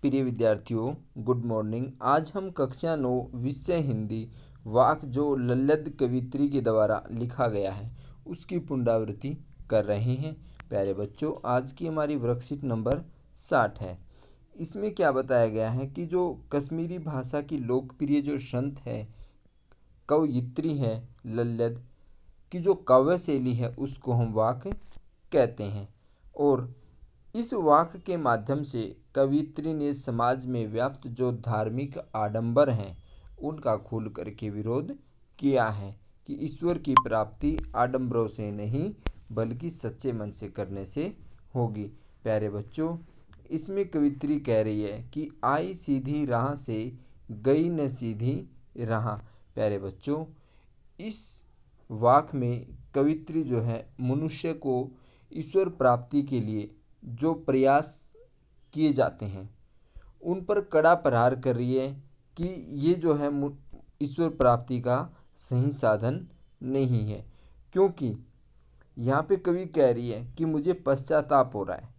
प्रिय विद्यार्थियों, good morning. आज हम कक्षा 9 विषय हिंदी वाक्य जो लल्लद कवित्री के द्वारा लिखा गया है उसकी पुनरावृत्ति कर रहे हैं। प्यारे बच्चों, आज की हमारी वर्कशीट नंबर 60 है। इसमें क्या बताया गया है कि जो कश्मीरी भाषा की लोकप्रिय जो संत है, कवयित्री है लल्लद की जो काव्य शैली है उसको हम वाक्य कहते हैं। और इस वाक्य के माध्यम से कवित्री ने समाज में व्याप्त जो धार्मिक आडंबर हैं उनका खुल करके विरोध किया है कि ईश्वर की प्राप्ति आडंबरों से नहीं बल्कि सच्चे मन से करने से होगी। प्यारे बच्चों, इसमें कवित्री कह रही है कि आई सीधी राह से गई न सीधी राह। प्यारे बच्चों, इस वाक्य में कवित्री जो है मनुष्य को ईश्वर प्राप्ति के लिए जो प्रयास किए जाते हैं उन पर कड़ा प्रहार कर रही है कि ये जो है ईश्वर प्राप्ति का सही साधन नहीं है। क्योंकि यहाँ पे कवि कह रही है कि मुझे पश्चाताप हो रहा है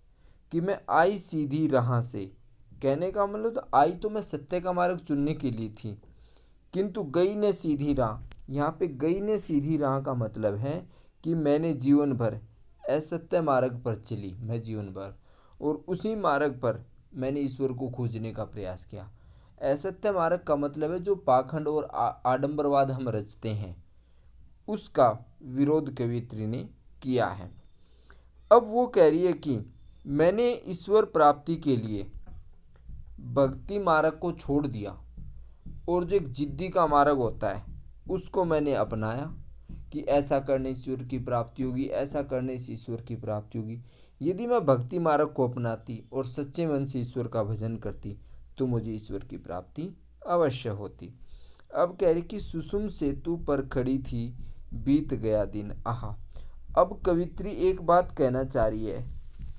कि मैं आई सीधी राह से, कहने का मतलब तो आई तो मैं सत्य का मार्ग चुनने के लिए थी, किंतु गई ने सीधी राह। यहाँ पे गई ने सीधी राह का मतलब है कि मैंने जीवन भर असत्य मार्ग पर चली, मैं जीवन भर, और उसी मार्ग पर मैंने ईश्वर को खोजने का प्रयास किया। असत्य मार्ग का मतलब है जो पाखंड और आडंबरवाद हम रचते हैं उसका विरोध कवित्री ने किया है। अब वो कह रही है कि मैंने ईश्वर प्राप्ति के लिए भक्ति मार्ग को छोड़ दिया और जो एक जिद्दी का मार्ग होता है उसको मैंने अपनाया कि ऐसा करने से ईश्वर की प्राप्ति होगी, ऐसा करने से ईश्वर की प्राप्ति होगी। यदि मैं भक्ति मार्ग को अपनाती और सच्चे मन से ईश्वर का भजन करती तो मुझे ईश्वर की प्राप्ति अवश्य होती। अब कह रही कि सुसुम सेतु पर खड़ी थी बीत गया दिन आहा। अब कवित्री एक बात कहना चाह रही है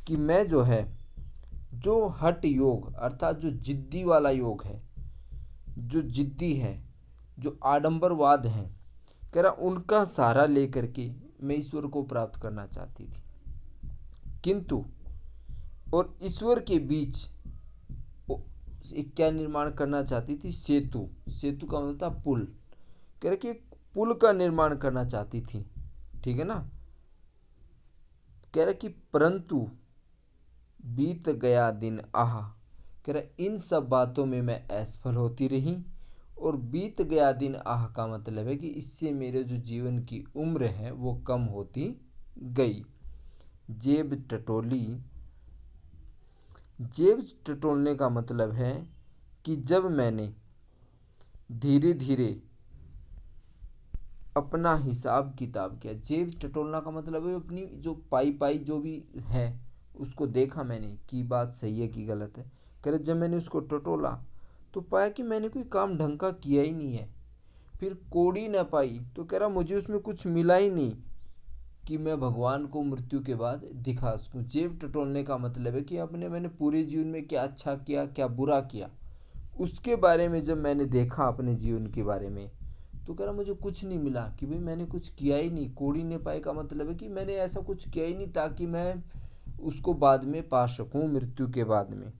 कि मैं जो है जो हठ योग अर्थात जो जिद्दी वाला योग है, जो जिद्दी है, जो आडंबरवाद है, कह रहा उनका सहारा लेकर के मैं ईश्वर को प्राप्त करना चाहती थी, किंतु और ईश्वर के बीच एक क्या निर्माण करना चाहती थी, सेतु। सेतु का मतलब था पुल। कह रहे कि पुल का निर्माण करना चाहती थी, ठीक है ना। कह रहे कि परंतु बीत गया दिन आहा। कह रहे इन सब बातों में मैं असफल होती रही और बीत गया दिन आह का मतलब है कि इससे मेरे जो जीवन की उम्र है वो कम होती गई। जेब टटोली, जेब टटोलने का मतलब है कि जब मैंने धीरे धीरे अपना हिसाब किताब किया। जेब टटोलना का मतलब है अपनी जो पाई जो भी है उसको देखा मैंने कि बात सही है कि गलत है। कह रहे जब मैंने उसको टटोला तो पाया कि मैंने कोई काम ढंग का किया ही नहीं है। फिर कोड़ी न पाई तो कह रहा मुझे उसमें कुछ मिला ही नहीं कि मैं भगवान को मृत्यु के बाद दिखा सकूं। जेब टटोलने का मतलब है कि मैंने पूरे जीवन में क्या अच्छा किया क्या बुरा किया उसके बारे में जब मैंने देखा अपने जीवन के बारे में तो कह रहा मुझे कुछ नहीं मिला कि भाई मैंने कुछ किया ही नहीं। कोड़ी न पाई का मतलब है कि मैंने ऐसा कुछ किया ही नहीं ताकि मैं उसको बाद में पा सकूं मृत्यु के बाद में।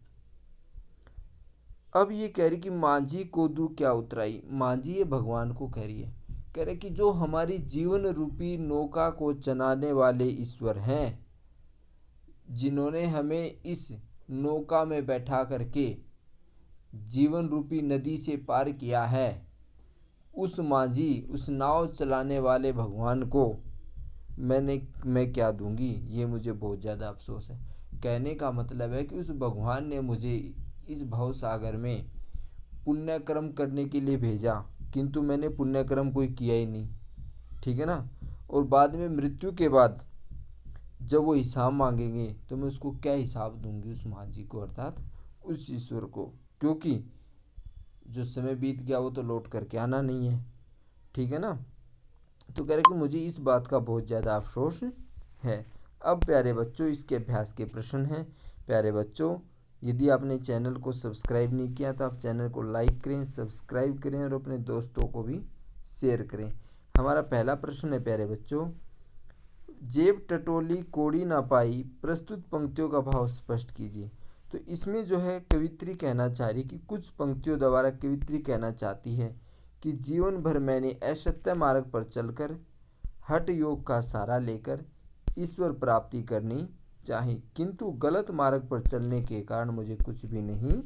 अब ये कह रही कि मांझी को दू क्या उतराई। मांझी ये भगवान को कह रही है, कह रहे कि जो हमारी जीवन रूपी नौका को चलाने वाले ईश्वर हैं, जिन्होंने हमें इस नौका में बैठा करके जीवन रूपी नदी से पार किया है, उस मांझी उस नाव चलाने वाले भगवान को मैं क्या दूंगी, ये मुझे बहुत ज़्यादा अफसोस है। कहने का मतलब है कि उस भगवान ने मुझे इस भव सागर में पुण्यकर्म करने के लिए भेजा, किंतु मैंने पुण्यकर्म कोई किया ही नहीं, ठीक है ना। और बाद में मृत्यु के बाद जब वो हिसाब मांगेंगे तो मैं उसको क्या हिसाब दूंगी उस मांझी को अर्थात उस ईश्वर को, क्योंकि जो समय बीत गया वो तो लौट करके आना नहीं है, ठीक है ना। तो कह रहे कि मुझे इस बात का बहुत ज़्यादा अफसोस है। अब प्यारे बच्चों इसके अभ्यास के प्रश्न हैं। प्यारे बच्चों, यदि आपने चैनल को सब्सक्राइब नहीं किया तो आप चैनल को लाइक करें, सब्सक्राइब करें और अपने दोस्तों को भी शेयर करें। हमारा पहला प्रश्न है प्यारे बच्चों, जेब टटोली कोड़ी ना पाई, प्रस्तुत पंक्तियों का भाव स्पष्ट कीजिए। तो इसमें जो है कवित्री कहना चाह रही कि कुछ पंक्तियों द्वारा कवित्री कहना चाहती है कि जीवन भर मैंने असत्य मार्ग पर चलकर हठ योग का सहारा लेकर ईश्वर प्राप्ति करनी चाही, किंतु गलत मार्ग पर चलने के कारण मुझे कुछ भी नहीं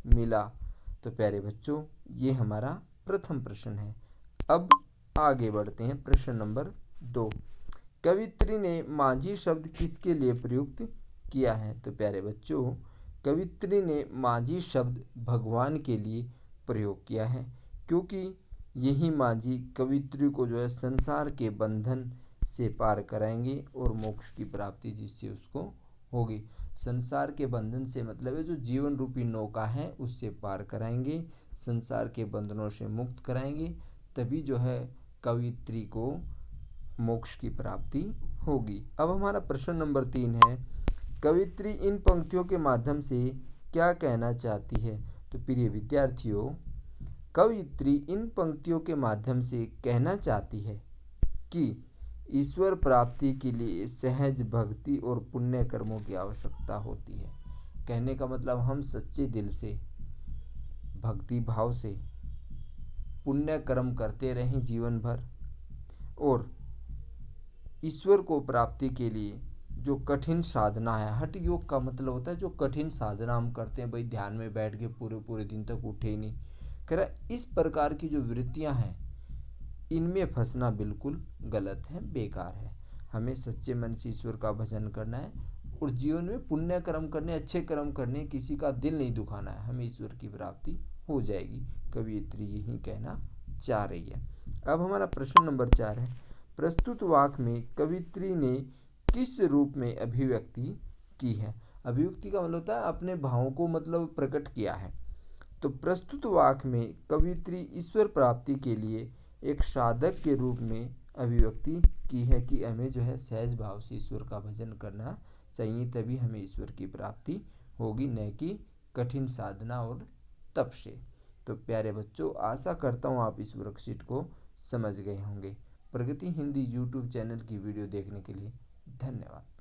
मिला। तो प्यारे बच्चों, ये हमारा प्रथम प्रश्न है। अब आगे बढ़ते हैं प्रश्न नंबर 2। कवित्री ने माझी शब्द किसके लिए प्रयुक्त किया है? तो प्यारे बच्चों, कवित्री ने माझी शब्द भगवान के लिए प्रयोग किया है, क्योंकि यही माझी कवित्री को जो है संसार के बंधन से पार कराएंगे और मोक्ष की प्राप्ति जिससे उसको होगी। संसार के बंधन से मतलब है जो जीवन रूपी नौका है उससे पार कराएंगे, संसार के बंधनों से मुक्त कराएंगे, तभी जो है कवित्री को मोक्ष की प्राप्ति होगी। अब हमारा प्रश्न नंबर 3 है, कवित्री इन पंक्तियों के माध्यम से क्या कहना चाहती है? तो प्रिय विद्यार्थियों, कवित्री इन पंक्तियों के माध्यम से कहना चाहती है कि ईश्वर प्राप्ति के लिए सहज भक्ति और पुण्य कर्मों की आवश्यकता होती है। कहने का मतलब हम सच्चे दिल से, भक्ति भाव से पुण्य कर्म करते रहें जीवन भर, और ईश्वर को प्राप्ति के लिए जो कठिन साधना है, हठ योग का मतलब होता है जो कठिन साधना हम करते हैं, भाई ध्यान में बैठ के पूरे पूरे दिन तक उठे ही नहीं, कह रहा इस प्रकार की जो वृत्तियां हैं इनमें फंसना बिल्कुल गलत है, बेकार है। हमें सच्चे मन से ईश्वर का भजन करना है और जीवन में पुण्य कर्म करने, अच्छे कर्म करने, किसी का दिल नहीं दुखाना है, हमें ईश्वर की प्राप्ति हो जाएगी। कवियत्री यही कहना चाह रही है। अब हमारा प्रश्न नंबर 4 है, प्रस्तुत वाक्य में कवित्री ने किस रूप में अभिव्यक्ति की है? अभिव्यक्ति का मतलब होता है अपने भावों को मतलब प्रकट किया है। तो प्रस्तुत वाक्य में कवित्री ईश्वर प्राप्ति के लिए एक साधक के रूप में अभिव्यक्ति की है कि हमें जो है सहज भाव से ईश्वर का भजन करना चाहिए, तभी हमें ईश्वर की प्राप्ति होगी, न कि कठिन साधना और तप से। तो प्यारे बच्चों, आशा करता हूँ आप इस वर्कशीट को समझ गए होंगे। प्रगति हिंदी यूट्यूब चैनल की वीडियो देखने के लिए धन्यवाद।